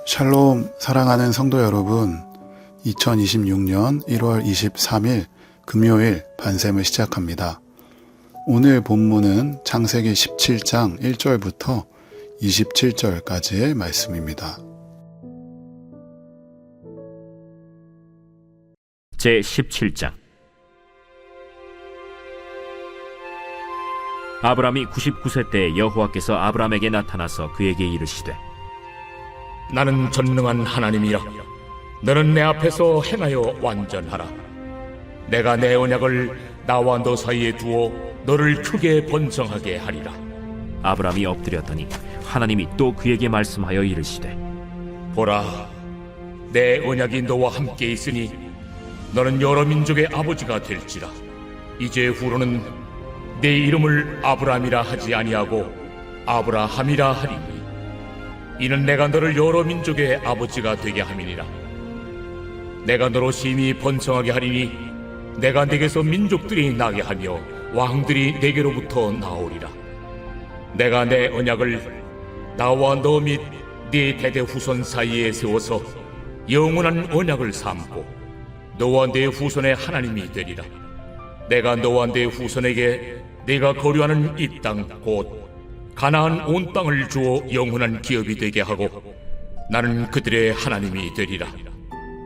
샬롬 사랑하는 성도 여러분, 2026년 1월 23일 금요일 반샘을 시작합니다. 오늘 본문은 창세기 17장 1절부터 27절까지의 말씀입니다. 제17장. 아브람이 99세 때 여호와께서 아브람에게 나타나서 그에게 이르시되 나는 전능한 하나님이라. 너는 내 앞에서 행하여 완전하라. 내가 내 언약을 나와 너 사이에 두어 너를 크게 번성하게 하리라. 아브람이 엎드렸더니 하나님이 또 그에게 말씀하여 이르시되 보라, 내 언약이 너와 함께 있으니 너는 여러 민족의 아버지가 될지라. 이제 후로는 내 이름을 아브람이라 하지 아니하고 아브라함이라 하리니 이는 내가 너를 여러 민족의 아버지가 되게 함이니라. 내가 너로 심히 번성하게 하리니 내가 네게서 민족들이 나게 하며 왕들이 네게로부터 나오리라. 내가 내 언약을 나와 너 및 네 대대 후손 사이에 세워서 영원한 언약을 삼고 너와 네 후손의 하나님이 되리라. 내가 너와 네 후손에게 네가 거류하는 이 땅 곧 가나안 온 땅을 주어 영원한 기업이 되게 하고 나는 그들의 하나님이 되리라.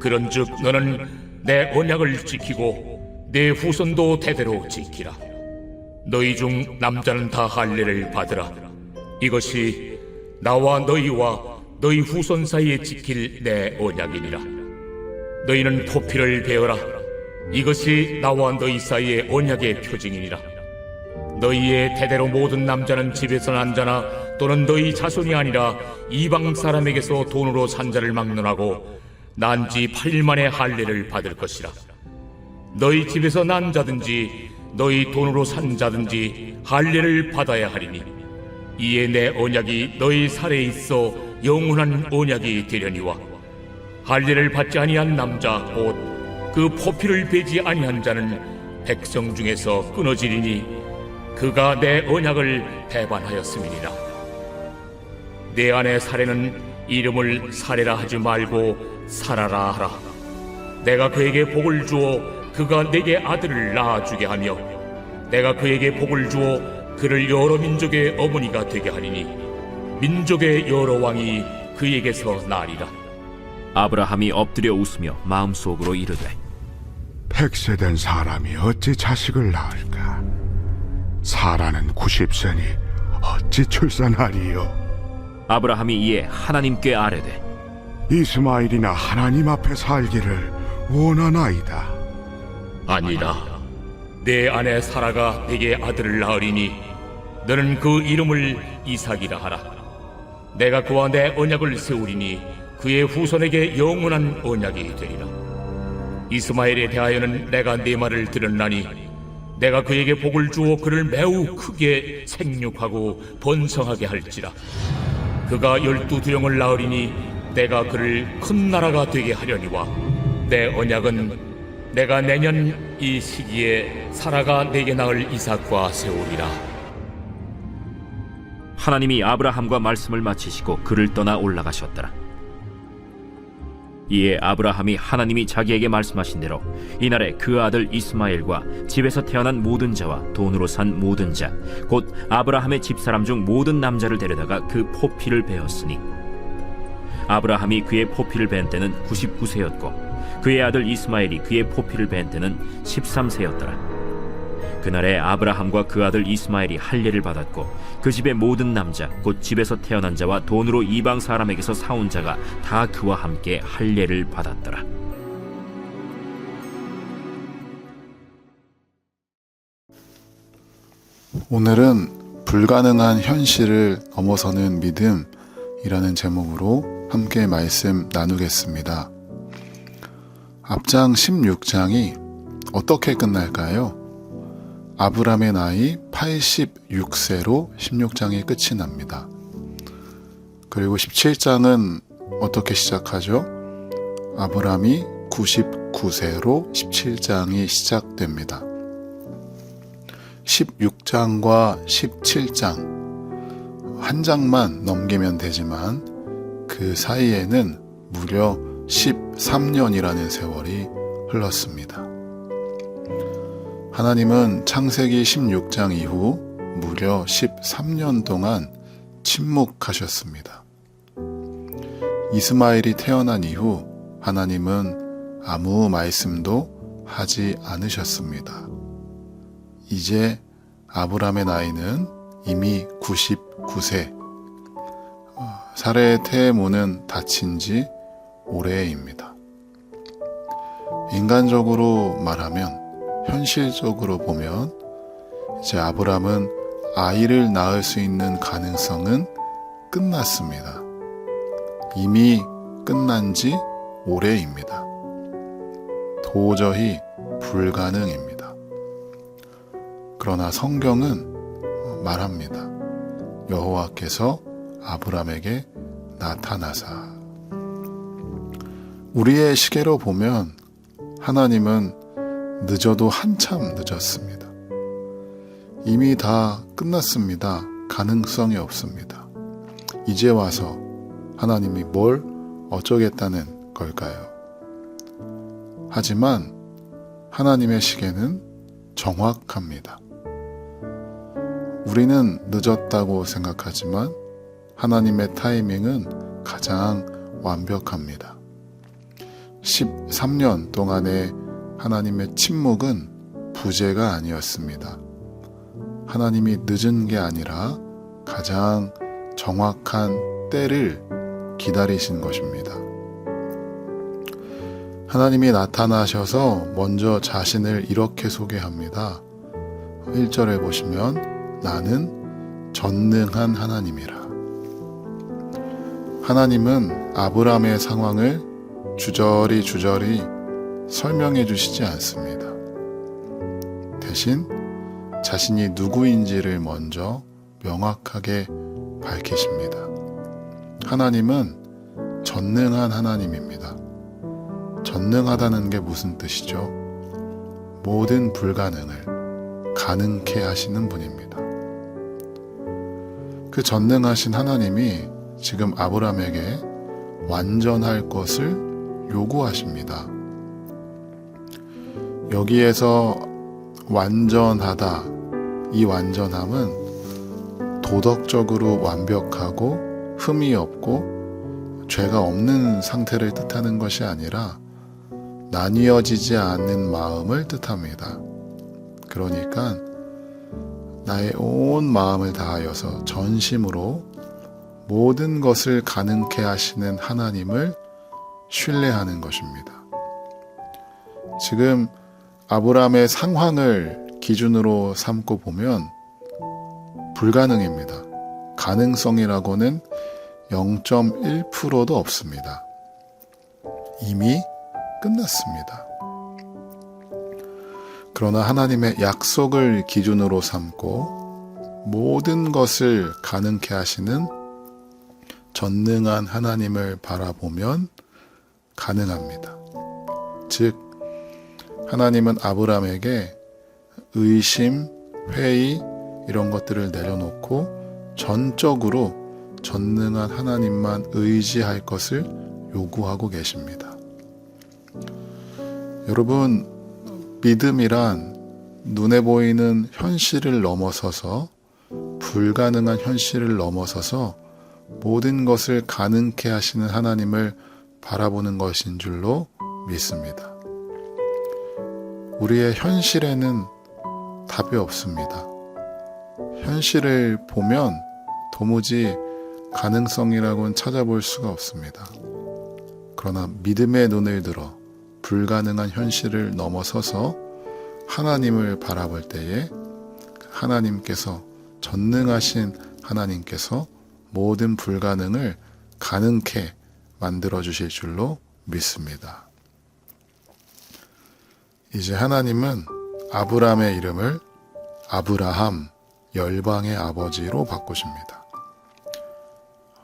그런즉 너는 내 언약을 지키고 내 후손도 대대로 지키라. 너희 중 남자는 다 할례를 받으라. 이것이 나와 너희와 너희 후손 사이에 지킬 내 언약이니라. 너희는 포피를 베어라. 이것이 나와 너희 사이의 언약의 표징이니라. 너희의 대대로 모든 남자는 집에서 난 자나 또는 너희 자손이 아니라 이방 사람에게서 돈으로 산 자를 막론하고 난 지 8일 만에 할례를 받을 것이라. 너희 집에서 난 자든지 너희 돈으로 산 자든지 할례를 받아야 하리니 이에 내 언약이 너희 살에 있어 영원한 언약이 되려니와 할례를 받지 아니한 남자 곧 그 포피를 베지 아니한 자는 백성 중에서 끊어지리니 그가 내 언약을 배반하였음이니라. 내 아내 사례는 이름을 사례라 하지 말고 사라라 하라. 내가 그에게 복을 주어 그가 내게 아들을 낳아주게 하며 내가 그에게 복을 주어 그를 여러 민족의 어머니가 되게 하리니 민족의 여러 왕이 그에게서 나리라. 아브라함이 엎드려 웃으며 마음속으로 이르되 100세 된 사람이 어찌 자식을 낳을까? 사라는 90세니 어찌 출산하리요? 아브라함이 이에 하나님께 아뢰되 이스마엘이나 하나님 앞에 살기를 원하나이다. 아니라 내 아내 사라가 내게 아들을 낳으리니 너는 그 이름을 이삭이라 하라. 내가 그와 내 언약을 세우리니 그의 후손에게 영원한 언약이 되리라. 이스마엘에 대하여는 내가 네 말을 들었나니 내가 그에게 복을 주어 그를 매우 크게 생육하고 번성하게 할지라. 그가 12두령을 낳으리니 내가 그를 큰 나라가 되게 하려니와 내 언약은 내가 내년 이 시기에 사라가 내게 낳을 이삭과 세우리라. 하나님이 아브라함과 말씀을 마치시고 그를 떠나 올라가셨더라. 이에 아브라함이 하나님이 자기에게 말씀하신 대로 이날에 그 아들 이스마엘과 집에서 태어난 모든 자와 돈으로 산 모든 자 곧 아브라함의 집사람 중 모든 남자를 데려다가 그 포피를 베었으니 아브라함이 그의 포피를 벤 때는 99세였고 그의 아들 이스마엘이 그의 포피를 벤 때는 13세였더라. 그날에 아브라함과 그 아들 이스마엘이 할례를 받았고 그 집의 모든 남자 곧 집에서 태어난 자와 돈으로 이방 사람에게서 사온 자가 다 그와 함께 할례를 받았더라. 오늘은 불가능한 현실을 넘어서는 믿음이라는 제목으로 함께 말씀 나누겠습니다. 앞장 16장이 어떻게 끝날까요? 아브람의 나이 86세로 16장이 끝이 납니다. 그리고 17장은 어떻게 시작하죠? 아브람이 99세로 17장이 시작됩니다. 16장과 17장 한 장만 넘기면 되지만 그 그 사이에는 무려 13년이라는 세월이 흘렀습니다. 하나님은 창세기 16장 이후 무려 13년 동안 침묵하셨습니다. 이스마엘이 태어난 이후 하나님은 아무 말씀도 하지 않으셨습니다. 이제 아브람의 나이는 이미 99세, 사레의 태모는 다친 지 오래입니다. 인간적으로 말하면, 현실적으로 보면 이제 아브람은 아이를 낳을 수 있는 가능성은 끝났습니다. 이미 끝난 지 오래입니다. 도저히 불가능입니다. 그러나 성경은 말합니다. 여호와께서 아브람에게 나타나사. 우리의 시계로 보면 하나님은 늦어도 한참 늦었습니다. 이미 다 끝났습니다. 가능성이 없습니다. 이제 와서 하나님이 뭘 어쩌겠다는 걸까요? 하지만 하나님의 시계는 정확합니다. 우리는 늦었다고 생각하지만 하나님의 타이밍은 가장 완벽합니다. 13년 동안의 하나님의 침묵은 부재가 아니었습니다. 하나님이 늦은 게 아니라 가장 정확한 때를 기다리신 것입니다. 하나님이 나타나셔서 먼저 자신을 이렇게 소개합니다. 1절에 보시면 나는 전능한 하나님이라. 하나님은 아브람의 상황을 주저리 설명해 주시지 않습니다. 대신 자신이 누구인지를 먼저 명확하게 밝히십니다. 하나님은 전능한 하나님입니다. 전능하다는 게 무슨 뜻이죠? 모든 불가능을 가능케 하시는 분입니다. 그 전능하신 하나님이 지금 아브람에게 완전할 것을 요구하십니다. 여기에서 완전하다, 이 완전함은 도덕적으로 완벽하고 흠이 없고 죄가 없는 상태를 뜻하는 것이 아니라 나뉘어지지 않는 마음을 뜻합니다. 그러니까 나의 온 마음을 다하여서 전심으로 모든 것을 가능케 하시는 하나님을 신뢰하는 것입니다. 지금 아브람의 상황을 기준으로 삼고 보면 불가능입니다. 가능성이라고는 0.1%도 없습니다. 이미 끝났습니다. 그러나 하나님의 약속을 기준으로 삼고 모든 것을 가능케 하시는 전능한 하나님을 바라보면 가능합니다. 즉, 하나님은 아브람에게 의심, 회의 이런 것들을 내려놓고 전적으로 전능한 하나님만 의지할 것을 요구하고 계십니다. 여러분, 믿음이란 눈에 보이는 현실을 넘어서서 불가능한 현실을 넘어서서 모든 것을 가능케 하시는 하나님을 바라보는 것인 줄로 믿습니다. 우리의 현실에는 답이 없습니다. 현실을 보면 도무지 가능성이라고는 찾아볼 수가 없습니다. 그러나 믿음의 눈을 들어 불가능한 현실을 넘어서서 하나님을 바라볼 때에 하나님께서, 전능하신 하나님께서 모든 불가능을 가능케 만들어 주실 줄로 믿습니다. 이제 하나님은 아브람의 이름을 아브라함, 열방의 아버지로 바꾸십니다.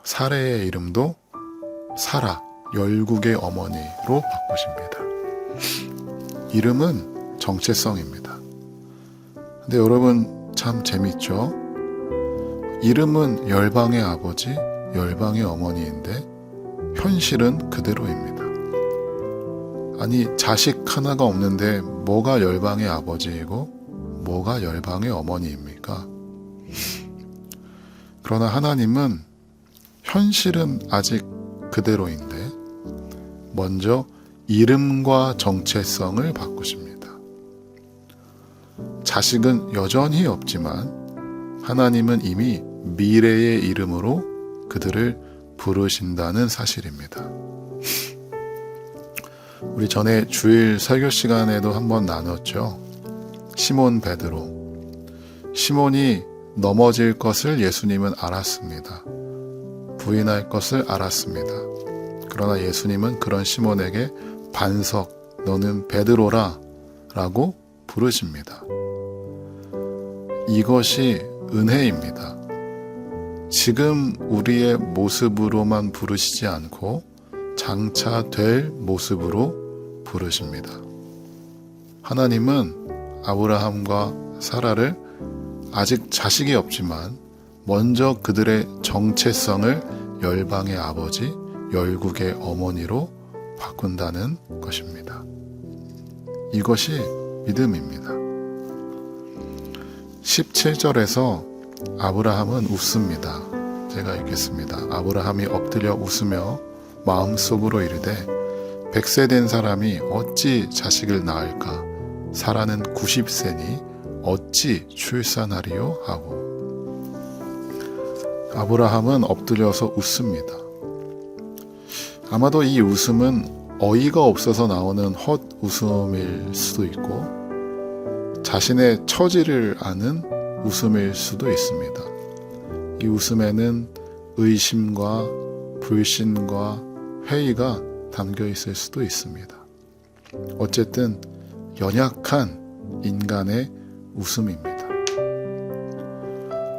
사레의 이름도 사라, 열국의 어머니로 바꾸십니다. 이름은 정체성입니다. 근데 여러분 참 재밌죠? 이름은 열방의 아버지, 열방의 어머니인데 현실은 그대로입니다. 아니, 자식 하나가 없는데 뭐가 열방의 아버지이고 뭐가 열방의 어머니입니까? 그러나 하나님은 현실은 아직 그대로인데 먼저 이름과 정체성을 바꾸십니다. 자식은 여전히 없지만 하나님은 이미 미래의 이름으로 그들을 부르신다는 사실입니다. 우리 전에 주일 설교 시간에도 한번 나눴죠. 시몬 베드로. 시몬이 넘어질 것을 예수님은 알았습니다. 부인할 것을 알았습니다. 그러나 예수님은 그런 시몬에게 반석, 너는 베드로라 라고 부르십니다. 이것이 은혜입니다. 지금 우리의 모습으로만 부르시지 않고 장차 될 모습으로 부르십니다. 하나님은 아브라함과 사라를 아직 자식이 없지만 먼저 그들의 정체성을 열방의 아버지, 열국의 어머니로 바꾼다는 것입니다. 이것이 믿음입니다. 17절에서 아브라함은 웃습니다. 제가 읽겠습니다. 아브라함이 엎드려 웃으며 마음속으로 이르되 100세 된 사람이 어찌 자식을 낳을까? 사라는 90세니 어찌 출산하리요? 하고 아브라함은 엎드려서 웃습니다. 아마도 이 웃음은 어이가 없어서 나오는 헛웃음일 수도 있고 자신의 처지를 아는 웃음일 수도 있습니다. 이 웃음에는 의심과 불신과 회의가 담겨 있을 수도 있습니다. 어쨌든 연약한 인간의 웃음입니다.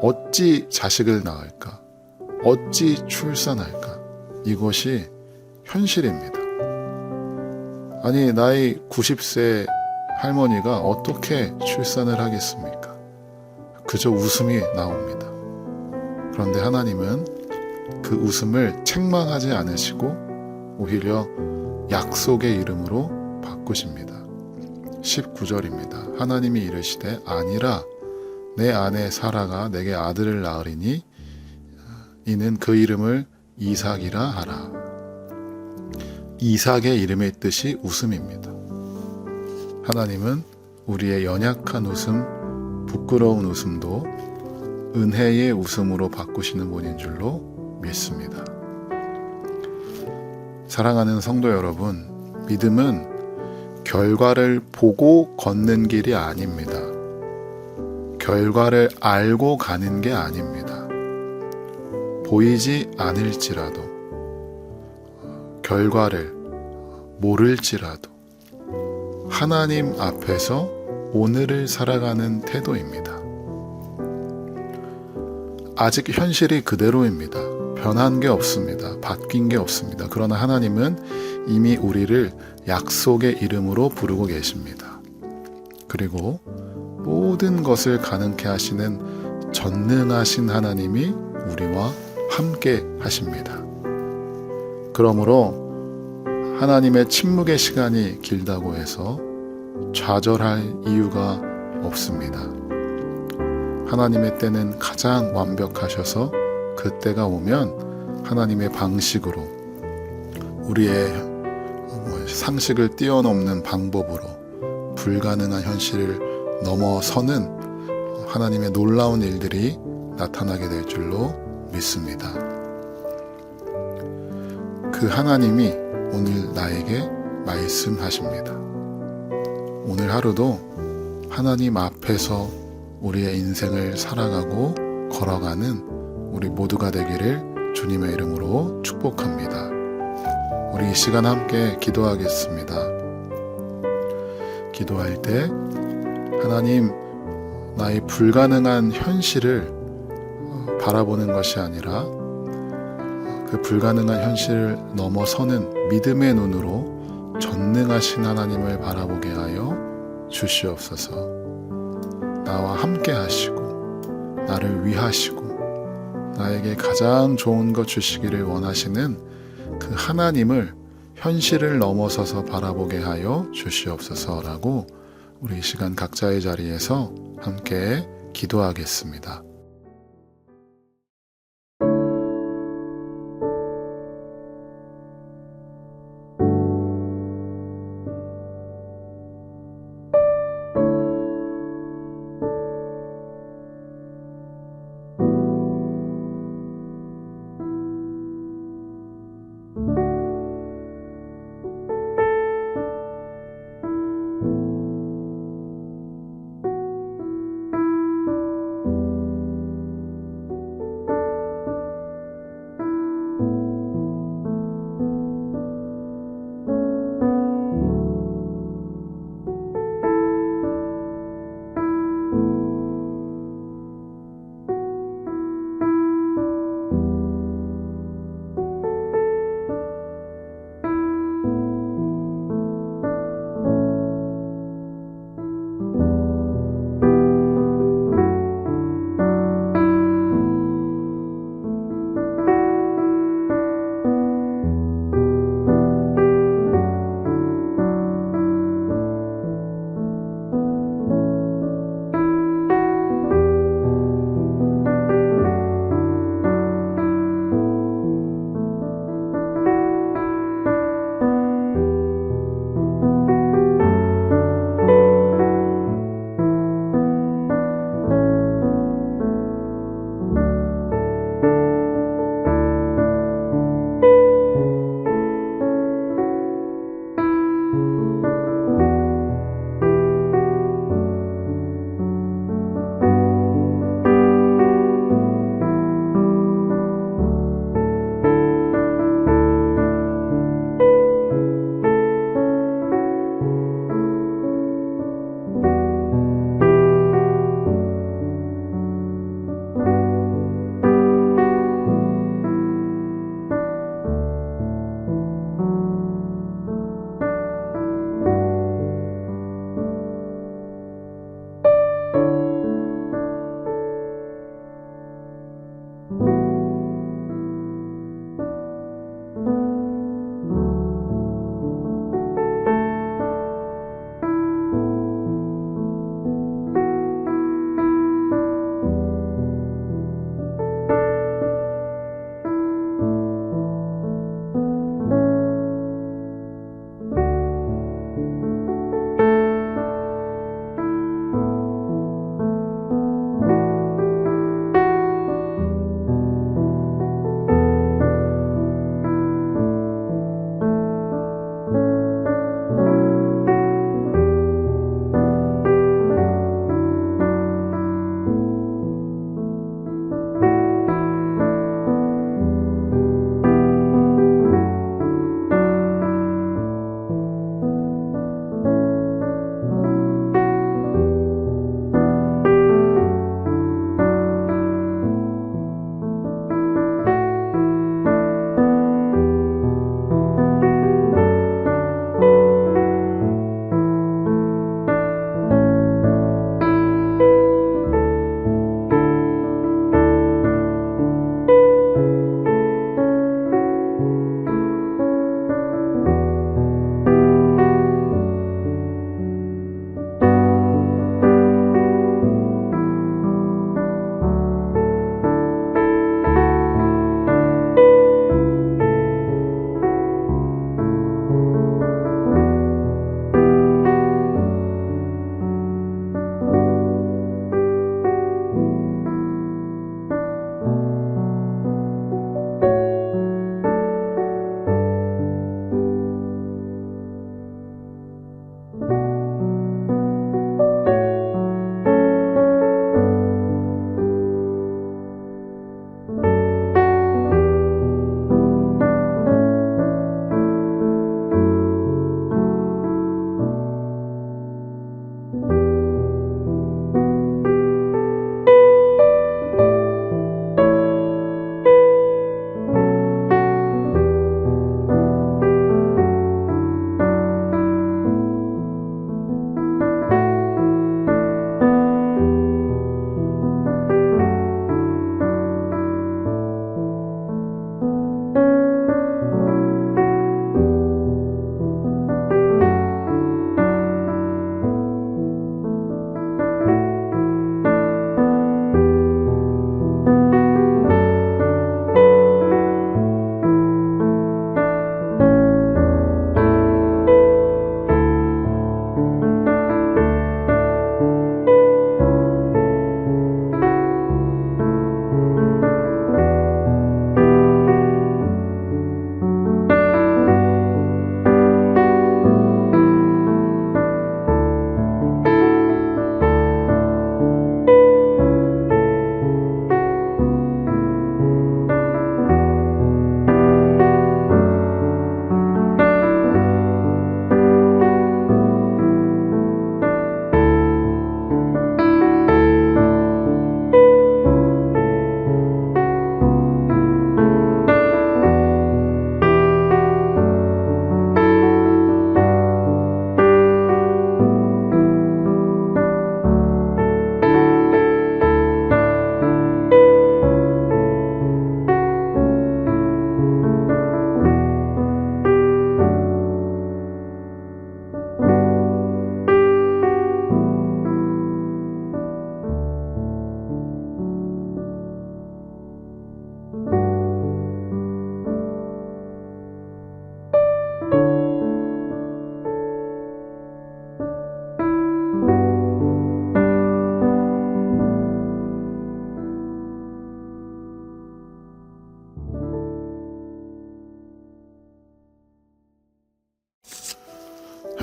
어찌 자식을 낳을까? 어찌 출산할까? 이것이 현실입니다. 아니, 나이 90세 할머니가 어떻게 출산을 하겠습니까? 그저 웃음이 나옵니다. 그런데 하나님은 그 웃음을 책망하지 않으시고 오히려 약속의 이름으로 바꾸십니다. 19절입니다. 하나님이 이르시되 아니라 내 아내 사라가 내게 아들을 낳으리니 이는 그 이름을 이삭이라 하라. 이삭의 이름의 뜻이 웃음입니다. 하나님은 우리의 연약한 웃음, 부끄러운 웃음도 은혜의 웃음으로 바꾸시는 분인 줄로 믿습니다. 사랑하는 성도 여러분, 믿음은 결과를 보고 걷는 길이 아닙니다. 결과를 알고 가는 게 아닙니다. 보이지 않을지라도, 결과를 모를지라도 하나님 앞에서 오늘을 살아가는 태도입니다. 아직 현실이 그대로입니다. 변한 게 없습니다. 바뀐 게 없습니다. 그러나 하나님은 이미 우리를 약속의 이름으로 부르고 계십니다. 그리고 모든 것을 가능케 하시는 전능하신 하나님이 우리와 함께 하십니다. 그러므로 하나님의 침묵의 시간이 길다고 해서 좌절할 이유가 없습니다. 하나님의 때는 가장 완벽하셔서 그 때가 오면 하나님의 방식으로 우리의 상식을 뛰어넘는 방법으로 불가능한 현실을 넘어서는 하나님의 놀라운 일들이 나타나게 될 줄로 믿습니다. 그 하나님이 오늘 나에게 말씀하십니다. 오늘 하루도 하나님 앞에서 우리의 인생을 살아가고 걸어가는 우리 모두가 되기를 주님의 이름으로 축복합니다. 우리 이 시간 함께 기도하겠습니다. 기도할 때 하나님, 나의 불가능한 현실을 바라보는 것이 아니라 그 불가능한 현실을 넘어서는 믿음의 눈으로 전능하신 하나님을 바라보게 하여 주시옵소서. 나와 함께 하시고 나를 위하시고 나에게 가장 좋은 것 주시기를 원하시는 그 하나님을 현실을 넘어서서 바라보게 하여 주시옵소서라고 우리 이 시간 각자의 자리에서 함께 기도하겠습니다.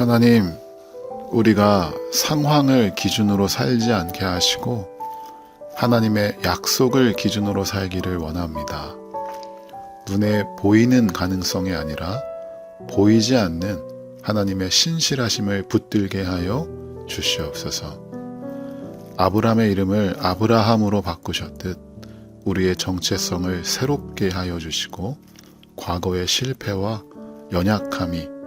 하나님, 우리가 상황을 기준으로 살지 않게 하시고 하나님의 약속을 기준으로 살기를 원합니다. 눈에 보이는 가능성이 아니라 보이지 않는 하나님의 신실하심을 붙들게 하여 주시옵소서. 아브라함의 이름을 아브라함으로 바꾸셨듯 우리의 정체성을 새롭게 하여 주시고 과거의 실패와 연약함이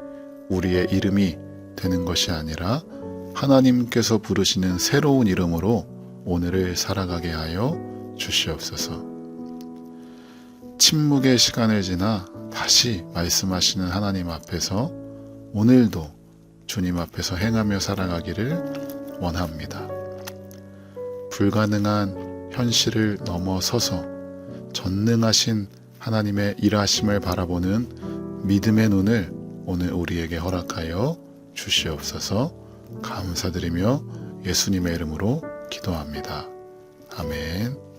우리의 이름이 되는 것이 아니라 하나님께서 부르시는 새로운 이름으로 오늘을 살아가게 하여 주시옵소서. 침묵의 시간을 지나 다시 말씀하시는 하나님 앞에서 오늘도 주님 앞에서 행하며 살아가기를 원합니다. 불가능한 현실을 넘어서서 전능하신 하나님의 일하심을 바라보는 믿음의 눈을 오늘 우리에게 허락하여 주시옵소서. 감사드리며 예수님의 이름으로 기도합니다. 아멘.